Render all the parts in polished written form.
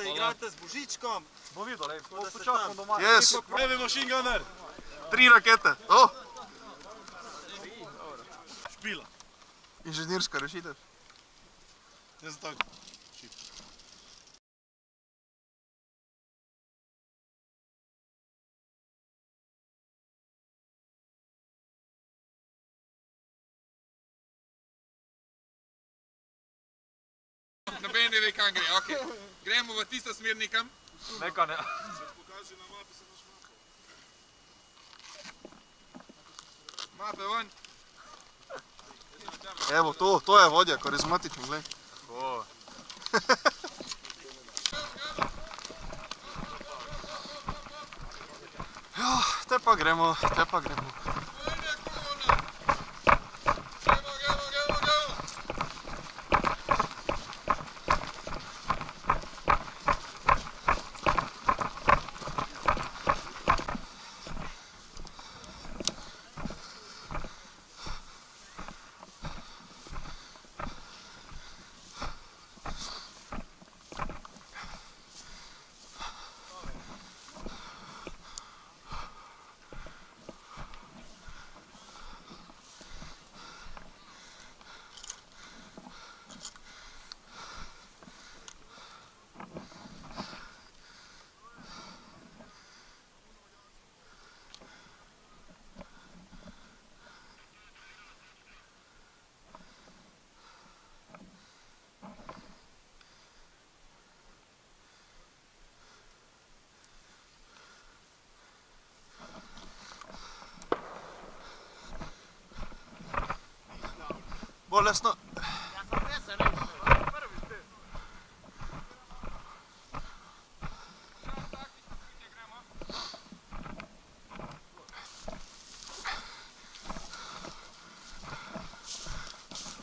Igrate z Božičkom. Bo videl, počakamo doma. Yes. Heavy machine gunner. 3 rakete. Oh. Špila. Inženirska rešitev. Ne za tako. Noben ne ve, kam gre, okej. Gremo v tisto smer nekam. Neka ne. Pokaži na mapi, se imaš mapo. Mape ven. Evo, to je vodja, karizmatični, glej. Ja, te pa gremo. Bolesno.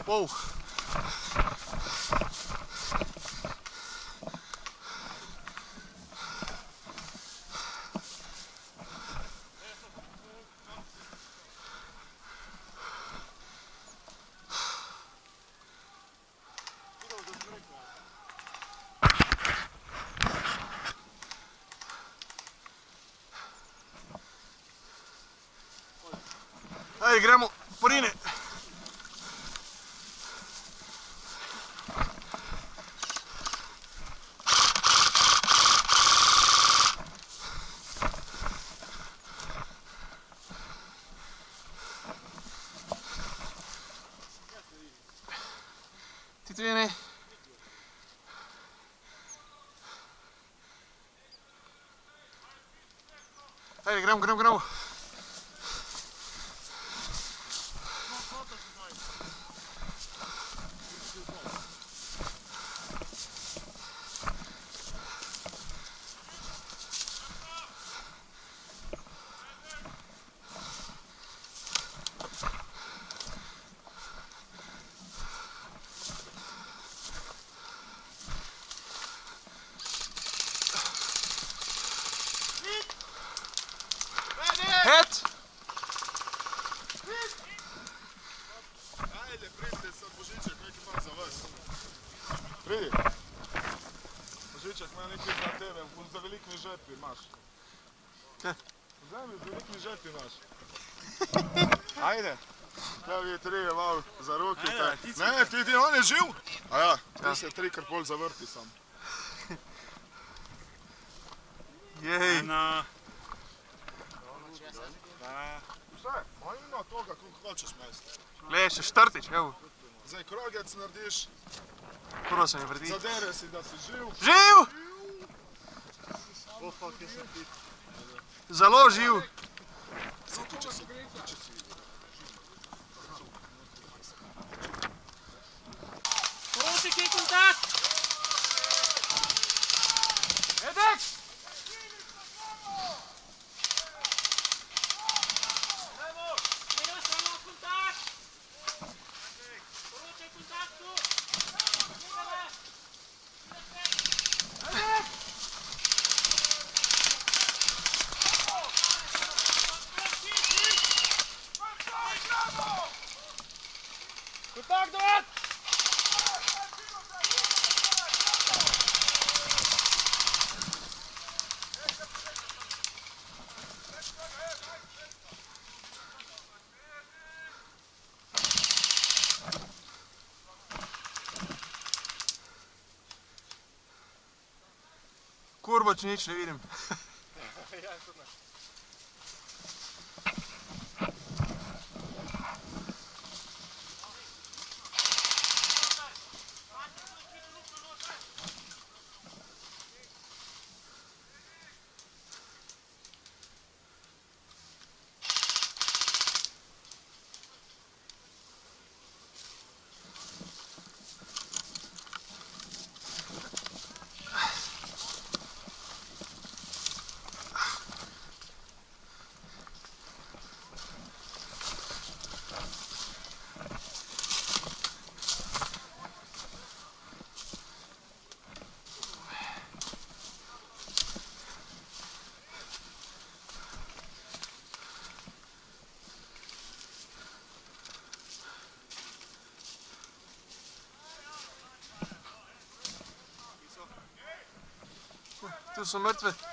Wow. Ajde, gremo, porine. Ti tvene. Ajde, gremo. Het! Ajde, pridite sad Božiček, neki ima za vas. Pridi. Božiček ima neki za tebe, za velikimi žepi imaš. Kaj? Vzemi, za velikimi žepi imaš. Ajde. Kaj vi trije malo za roki. Ne, ti, on je živ. A ja, ti se 3 pol zavrti sam. Jej. Vse, on ima toga, koliko hočeš majster. Glej, še 4, evo. Zdaj krogec narediš, Prvo se mi vrti. zadere si, da si živ. Živ! Zelo živ. Zato, če si Poroček je kontakt! Edek! Nema samo kontakt! Poroček kontaktu! Kontakt, dojad! kurbo, če nič ne vidim. Tu so mrtve.